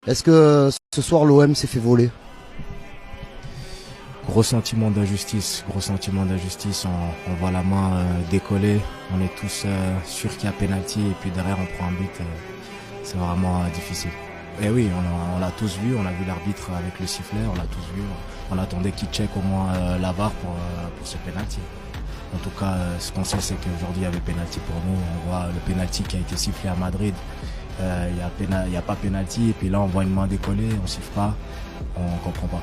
Est-ce que ce soir l'OM s'est fait voler? Gros sentiment d'injustice, on voit la main décoller, on est tous sûrs qu'il y a pénalty et puis derrière on prend un but, c'est vraiment difficile. Et oui, on l'a tous vu, on a vu l'arbitre avec le sifflet, on l'a tous vu, on attendait qu'il check au moins la VAR pour ce pénalty. En tout cas, ce qu'on sait, c'est qu'aujourd'hui il y avait pénalty pour nous, on voit le pénalty qui a été sifflé à Madrid, il y a pas pénalty et puis là on voit une main décoller, on siffle pas, on comprend pas.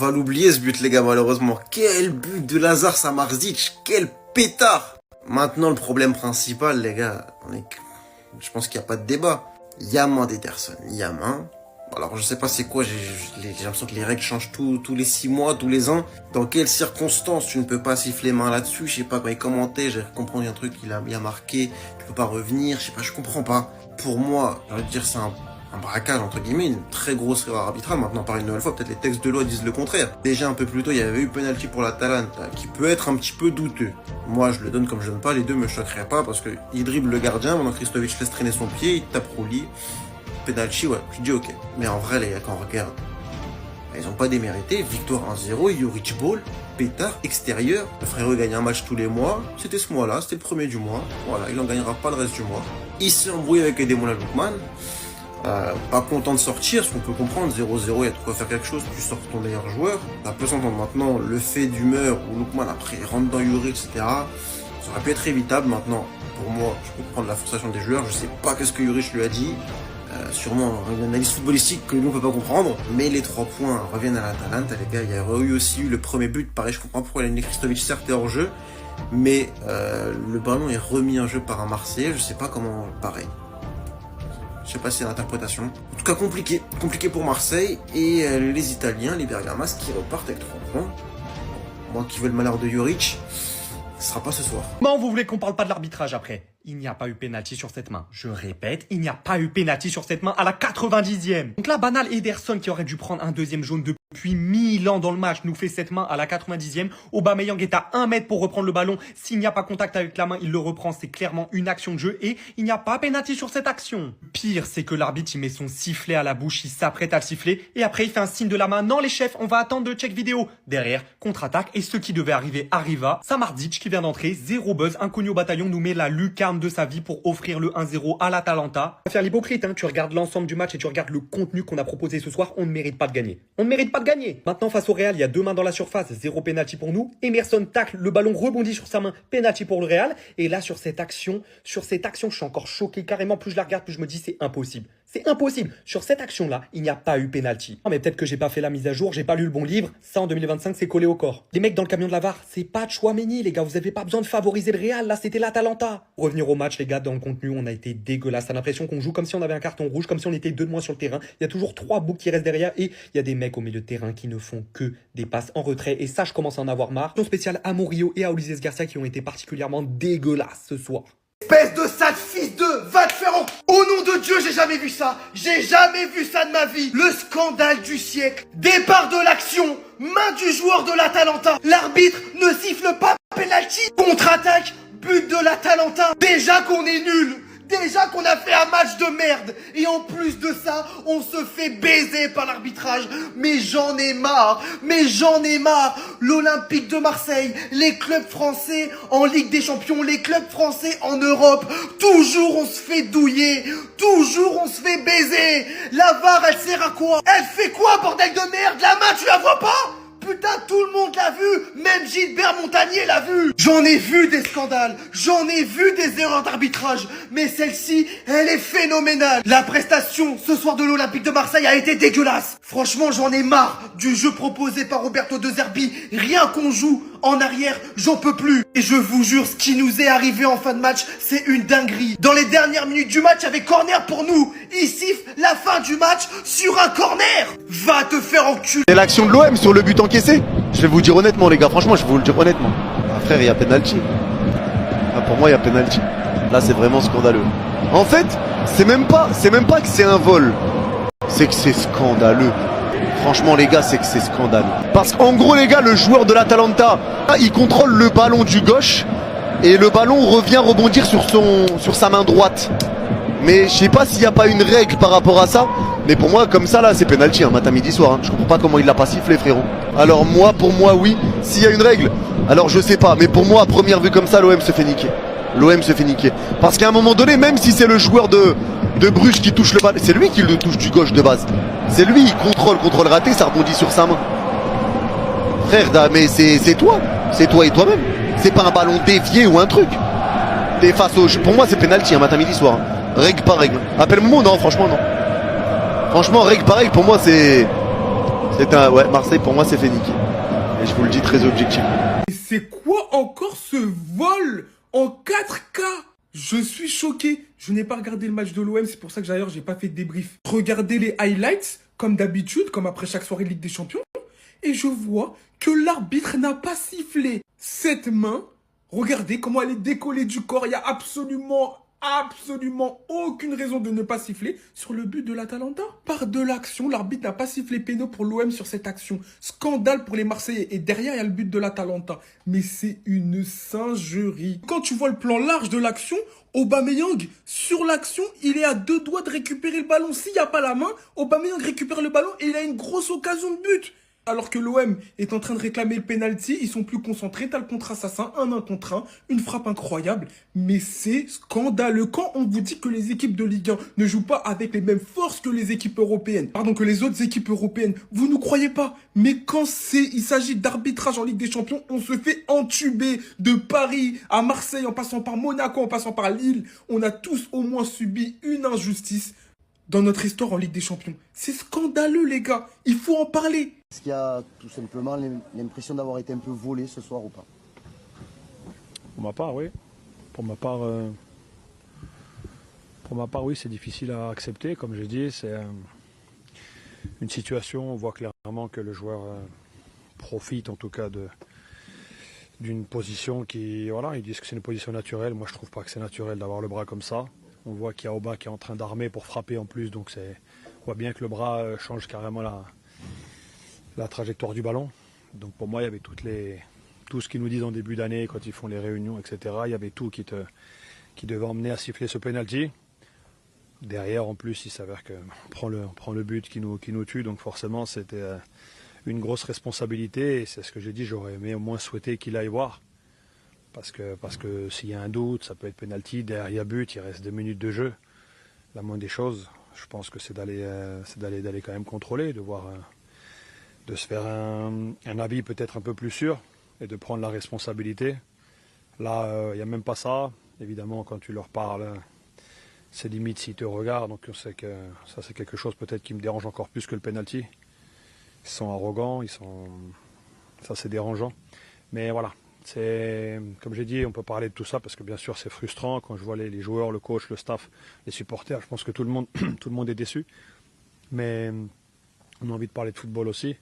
On va l'oublier ce but les gars malheureusement. Quel but de Lazar Samardzic, quel pétard. Maintenant le problème principal les gars, je pense qu'il n'y a pas de débat. Il y a main d'Ederson, il y a main. Alors je sais pas c'est quoi, j'ai l'impression que les règles changent tous les 6 mois, tous les ans. Dans quelles circonstances tu ne peux pas siffler main là-dessus? Je sais pas, quand il commentait, j'ai compris un truc, il a marqué, tu peux pas revenir, je sais pas, je comprends pas. Pour moi, j'ai envie de dire c'est un braquage entre guillemets, une très grosse erreur arbitrale. Maintenant par une nouvelle fois, peut-être les textes de loi disent le contraire. Déjà un peu plus tôt, il y avait eu penalty pour l'Atalanta, qui peut être un petit peu douteux. Moi je le donne comme je donne pas, les deux me choqueraient pas, parce que il dribble le gardien, maintenant Kristovic laisse traîner son pied, il tape Rouli. Penalty, ouais, je dis ok. Mais en vrai les gars, quand on regarde, ils ont pas démérité, victoire 1-0, Juric Ball, pétard, extérieur. Le frérot gagne un match tous les mois, c'était ce mois-là, c'était le premier du mois, voilà, il en gagnera pas le reste du mois. Il s'est embrouillé avec Ademola Lookman. Pas content de sortir, ce qu'on peut comprendre, 0-0, il y a de quoi faire quelque chose, tu sors ton meilleur joueur. Ça peut s'entendre maintenant, le fait d'humeur où Lookman après rentre dans Juric, etc. Ça aurait pu être évitable maintenant. Pour moi, je peux comprendre la frustration des joueurs, je sais pas qu'est-ce que Juric lui a dit. Sûrement une analyse footballistique que nous on peut pas comprendre, mais les 3 points reviennent à l'Atalanta les gars. Il y a aussi eu le premier but, pareil je comprends pourquoi il a mis Kristovic certes hors jeu, mais le ballon est remis en jeu par un Marseillais, je sais pas comment, pareil. Je sais pas si c'est l'interprétation. En tout cas compliqué pour Marseille et les Italiens, les Bergamas qui repartent avec 3 points. Moi qui veux le malheur de Juric, ce sera pas ce soir. Comment vous voulez qu'on parle pas de l'arbitrage après? Il n'y a pas eu pénalty sur cette main. Je répète, il n'y a pas eu pénalty sur cette main à la 90e. Donc là, banal Ederson qui aurait dû prendre un deuxième jaune depuis 1000 ans dans le match nous fait cette main à la 90e. Aubameyang est à 1 mètre pour reprendre le ballon. S'il n'y a pas contact avec la main, il le reprend. C'est clairement une action de jeu et il n'y a pas pénalty sur cette action. Pire, c'est que l'arbitre il met son sifflet à la bouche, il s'apprête à le siffler et après il fait un signe de la main. Non les chefs, on va attendre le check vidéo. Derrière, contre-attaque et ce qui devait arriver arriva. Samardzic qui vient d'entrer, 0 buzz, inconnu au bataillon nous met la lucarne de sa vie pour offrir le 1-0 à l'Atalanta. On va faire l'hypocrite, hein. Tu regardes l'ensemble du match et tu regardes le contenu qu'on a proposé ce soir, on ne mérite pas de gagner. On ne mérite pas de gagner. Maintenant face au Real, il y a 2 mains dans la surface, 0 penalty pour nous. Emerson tacle, le ballon rebondit sur sa main, penalty pour le Real. Et là sur cette action, je suis encore choqué carrément. Plus je la regarde, plus je me dis c'est impossible. C'est impossible. Sur cette action-là, il n'y a pas eu penalty. Non mais peut-être que j'ai pas fait la mise à jour, j'ai pas lu le bon livre. Ça en 2025, c'est collé au corps. Les mecs dans le camion de la VAR, c'est pas de Tchouaméni les gars, vous avez pas besoin de favoriser le Real, là c'était l'Atalanta. Pour revenir au match les gars, dans le contenu, on a été dégueulasse. T'as l'impression qu'on joue comme si on avait un carton rouge, comme si on était 2 de moins sur le terrain. Il y a toujours 3 boucs qui restent derrière et il y a des mecs au milieu de terrain qui ne font que des passes en retrait et ça je commence à en avoir marre. Spécial à Murillo et à Ulises Garcia qui ont été particulièrement dégueulasses ce soir. Espèce de sale fils de, va te faire en... Au nom de Dieu, j'ai jamais vu ça. J'ai jamais vu ça de ma vie. Le scandale du siècle. Départ de l'action. Main du joueur de l'Atalanta. L'arbitre ne siffle pas penalty. Contre-attaque. But de l'Atalanta. Déjà qu'on est nul. Déjà qu'on a fait un match de merde. Et en plus de ça, on se fait baiser par l'arbitrage. Mais j'en ai marre. L'Olympique de Marseille, les clubs français en Ligue des Champions, les clubs français en Europe. Toujours on se fait douiller. Toujours on se fait baiser. La VAR, elle sert à quoi? Elle fait quoi, bordel de merde? La main, tu la vois pas? Putain, tout le monde l'a vu, même Gilbert Montagnier l'a vu. J'en ai vu des scandales, j'en ai vu des erreurs d'arbitrage, mais celle-ci, elle est phénoménale. La prestation ce soir de l'Olympique de Marseille a été dégueulasse. Franchement, j'en ai marre du jeu proposé par Roberto De Zerbi. Rien qu'on joue en arrière, j'en peux plus. Et je vous jure, ce qui nous est arrivé en fin de match, c'est une dinguerie. Dans les dernières minutes du match, il y avait corner pour nous. Il siffle la fin du match sur un corner. Va te faire enculer. C'est l'action de l'OM sur le but encaissé. Je vais vous dire honnêtement les gars, franchement je vais vous le dire honnêtement. Ah, frère, il y a penalty. Ah, pour moi il y a penalty. Là c'est vraiment scandaleux. En fait, c'est même pas que c'est un vol. C'est que c'est scandaleux. Franchement les gars, c'est que c'est scandaleux. Parce qu'en gros les gars, le joueur de l'Atalanta, il contrôle le ballon du gauche et le ballon revient rebondir sur sa main droite. Mais je sais pas s'il n'y a pas une règle par rapport à ça. Mais pour moi, comme ça là, c'est penalty, matin, midi, soir. Je comprends pas comment il l'a pas sifflé, frérot. Alors moi, pour moi, oui. S'il y a une règle, alors je sais pas. Mais pour moi, à première vue comme ça, l'OM se fait niquer. L'OM se fait niquer. Parce qu'à un moment donné, même si c'est le joueur de Bruges qui touche le ballon, c'est lui qui le touche du gauche de base. C'est lui, il contrôle raté, ça rebondit sur sa main. Frère, mais c'est toi. C'est toi et toi-même. C'est pas un ballon dévié ou un truc. T'es face au... Pour moi, c'est penalty, matin, midi, soir. Règle par règle. Appelle-moi, non, franchement, non. Franchement, règle par règle, pour moi, c'est un... Ouais, Marseille, pour moi, c'est fait niquer. Et je vous le dis très objectivement. C'est quoi encore ce vol en 4K? Je suis choqué. Je n'ai pas regardé le match de l'OM, c'est pour ça que d'ailleurs j'ai pas fait de débrief. Regardez les highlights, comme d'habitude, comme après chaque soirée de Ligue des Champions. Et je vois que l'arbitre n'a pas sifflé. Cette main, regardez comment elle est décollée du corps. Il n'y a absolument aucune raison de ne pas siffler sur le but de l'Atalanta. Par de l'action, l'arbitre n'a pas sifflé péno pour l'OM sur cette action. Scandale pour les Marseillais. Et derrière, il y a le but de l'Atalanta. Mais c'est une singerie. Quand tu vois le plan large de l'action, Aubameyang, sur l'action, il est à 2 doigts de récupérer le ballon. S'il n'y a pas la main, Aubameyang récupère le ballon et il a une grosse occasion de but. Alors que l'OM est en train de réclamer le penalty, ils sont plus concentrés, t'as le contre-assassin, un contre 1, une frappe incroyable. Mais c'est scandaleux. Quand on vous dit que les équipes de Ligue 1 ne jouent pas avec les mêmes forces que les équipes européennes, que les autres équipes européennes, vous ne croyez pas. Mais quand il s'agit d'arbitrage en Ligue des Champions, on se fait entuber de Paris à Marseille, en passant par Monaco, en passant par Lille. On a tous au moins subi une injustice dans notre histoire en Ligue des Champions. C'est scandaleux, les gars. Il faut en parler. Est-ce qu'il y a tout simplement l'impression d'avoir été un peu volé ce soir ou pas? Pour ma part, oui. Pour ma part, oui, c'est difficile à accepter. Comme j'ai dit, c'est une situation, on voit clairement que le joueur profite en tout cas d'une position qui, voilà, ils disent que c'est une position naturelle. Moi, je trouve pas que c'est naturel d'avoir le bras comme ça. On voit qu'il y a Aubin qui est en train d'armer pour frapper en plus, donc on voit bien que le bras change carrément la trajectoire du ballon. Donc pour moi, il y avait tout ce qu'ils nous disent en début d'année, quand ils font les réunions, etc. Il y avait tout qui devait emmener à siffler ce penalty. Derrière, en plus, il s'avère qu'on prend le but qui nous tue, donc forcément, c'était une grosse responsabilité. Et c'est ce que j'ai dit, j'aurais aimé au moins souhaiter qu'il aille voir. Parce que s'il y a un doute, ça peut être penalty, derrière il y a but, il reste 2 minutes de jeu. La moindre des choses, je pense que c'est d'aller quand même contrôler, de se faire un avis peut-être un peu plus sûr et de prendre la responsabilité. Là, il n'y a même pas ça. Évidemment, quand tu leur parles, c'est limite s'ils te regardent. Donc c'est que ça, c'est quelque chose peut-être qui me dérange encore plus que le penalty. Ils sont arrogants, ça c'est dérangeant. Mais voilà. Comme j'ai dit, on peut parler de tout ça parce que bien sûr c'est frustrant quand je vois les joueurs, le coach, le staff, les supporters. Je pense que tout le monde est déçu. Mais on a envie de parler de football aussi.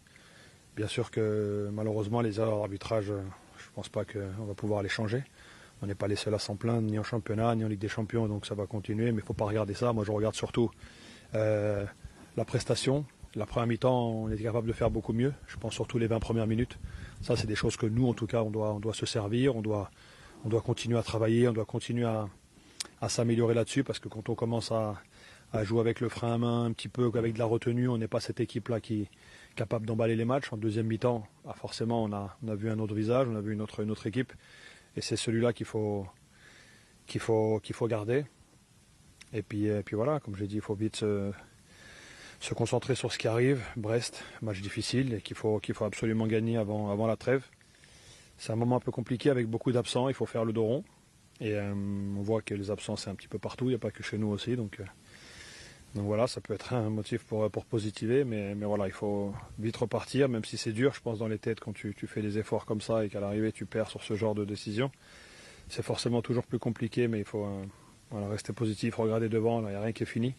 Bien sûr que malheureusement les erreurs d'arbitrage, je ne pense pas qu'on va pouvoir les changer. On n'est pas les seuls à s'en plaindre, ni en championnat, ni en Ligue des Champions, donc ça va continuer. Mais il ne faut pas regarder ça. Moi je regarde surtout la prestation. La première mi-temps, on était capable de faire beaucoup mieux. Je pense surtout les 20 premières minutes. Ça, c'est des choses que nous, en tout cas, on doit se servir. On doit continuer à travailler, on doit continuer à s'améliorer là-dessus. Parce que quand on commence à jouer avec le frein à main, un petit peu avec de la retenue, on n'est pas cette équipe-là qui est capable d'emballer les matchs. En deuxième mi-temps, forcément, on a vu un autre visage, on a vu une autre équipe. Et c'est celui-là qu'il faut garder. Et puis voilà, comme j'ai dit, il faut vite se concentrer sur ce qui arrive. Brest, match difficile et qu'il faut absolument gagner avant la trêve. C'est un moment un peu compliqué avec beaucoup d'absents, il faut faire le dos rond. Et on voit que les absents c'est un petit peu partout, il n'y a pas que chez nous aussi. Donc voilà, ça peut être un motif pour positiver, mais voilà, il faut vite repartir, même si c'est dur, je pense, dans les têtes quand tu fais des efforts comme ça et qu'à l'arrivée tu perds sur ce genre de décision. C'est forcément toujours plus compliqué, mais il faut rester positif, regarder devant, il n'y a rien qui est fini.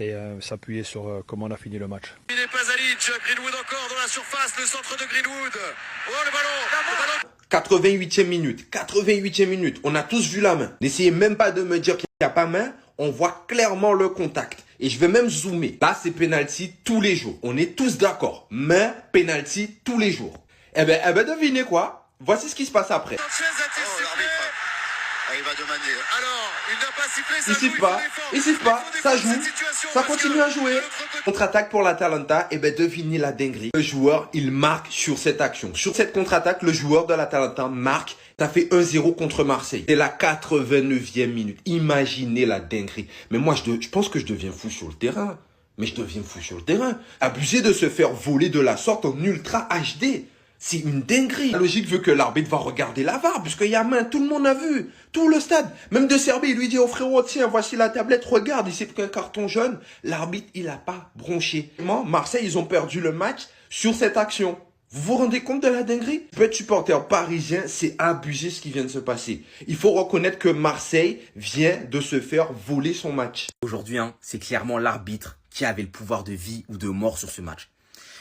Et s'appuyer sur comment on a fini le match. Il n'est pas Alic, Greenwood encore dans la surface, le centre de Greenwood. Oh le ballon 88e minute, on a tous vu la main. N'essayez même pas de me dire qu'il n'y a pas main, on voit clairement le contact. Et je vais même zoomer. Là c'est penalty tous les jours, on est tous d'accord. Main, penalty tous les jours. Eh ben devinez quoi, voici ce qui se passe après. il va demander. Alors, il n'a pas sifflé, ça Il siffle pas, il siffle pas, ça joue, ça continue à jouer. Contre-attaque pour l'Atalanta, et ben devinez la dinguerie. Le joueur, il marque sur cette action. Sur cette contre-attaque, le joueur de l'Atalanta marque. Ça fait 1-0 contre Marseille. C'est la 89e minute. Imaginez la dinguerie. Mais moi, je pense que je deviens fou sur le terrain. Mais je deviens fou sur le terrain. Abuser de se faire voler de la sorte en ultra HD. C'est une dinguerie. La logique veut que l'arbitre va regarder la VAR, puisqu'il y a main, tout le monde a vu. Tout le stade. Même de Serbie, il lui dit, oh frérot, tiens, voici la tablette, regarde, il s'est pris un carton jaune. L'arbitre, il a pas bronché. Marseille, ils ont perdu le match sur cette action. Vous vous rendez compte de la dinguerie? Tu peux être supporter parisien, c'est abusé ce qui vient de se passer. Il faut reconnaître que Marseille vient de se faire voler son match. Aujourd'hui, c'est clairement l'arbitre qui avait le pouvoir de vie ou de mort sur ce match.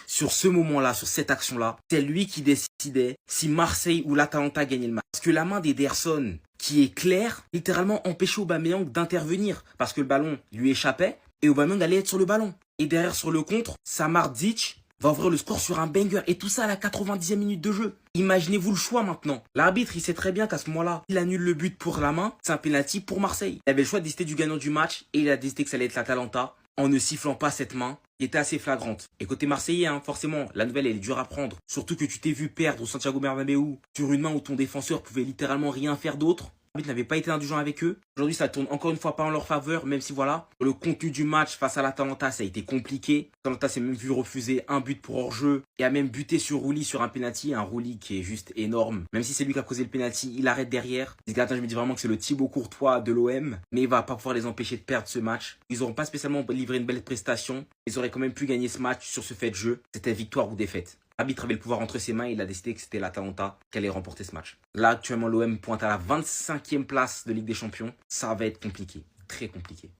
Sur ce moment-là, sur cette action-là, c'est lui qui décidait si Marseille ou l'Atalanta gagnait le match. Parce que la main d'Ederson, qui est claire, littéralement empêchait Aubameyang d'intervenir. Parce que le ballon lui échappait et Aubameyang allait être sur le ballon. Et derrière, sur le contre, Samardzic va ouvrir le score sur un banger. Et tout ça à la 90e minute de jeu. Imaginez-vous le choix maintenant. L'arbitre, il sait très bien qu'à ce moment-là, il annule le but pour la main. C'est un penalty pour Marseille. Il avait le choix de décider du gagnant du match. Et il a décidé que ça allait être l'Atalanta. En ne sifflant pas cette main, qui était assez flagrante. Et côté marseillais, forcément, la nouvelle, elle est dure à prendre. Surtout que tu t'es vu perdre au Santiago Bernabéu sur une main où ton défenseur pouvait littéralement rien faire d'autre. L'arbitre n'avait pas été indulgent avec eux. Aujourd'hui, ça tourne encore une fois pas en leur faveur, même si voilà, le contenu du match face à l'Atalanta, ça a été compliqué. L'Atalanta s'est même vu refuser un but pour hors-jeu et a même buté sur Rulli sur un penalty, un Rulli qui est juste énorme. Même si c'est lui qui a causé le penalty, il arrête derrière. Les gardiens, je me dis vraiment que c'est le Thibaut Courtois de l'OM, mais il va pas pouvoir les empêcher de perdre ce match. Ils n'auront pas spécialement livré une belle prestation. Ils auraient quand même pu gagner ce match sur ce fait de jeu. C'était victoire ou défaite. L'arbitre avait le pouvoir entre ses mains et il a décidé que c'était l'Atalanta qui allait remporter ce match. Là, actuellement, l'OM pointe à la 25e place de Ligue des Champions. Ça va être compliqué. Très compliqué.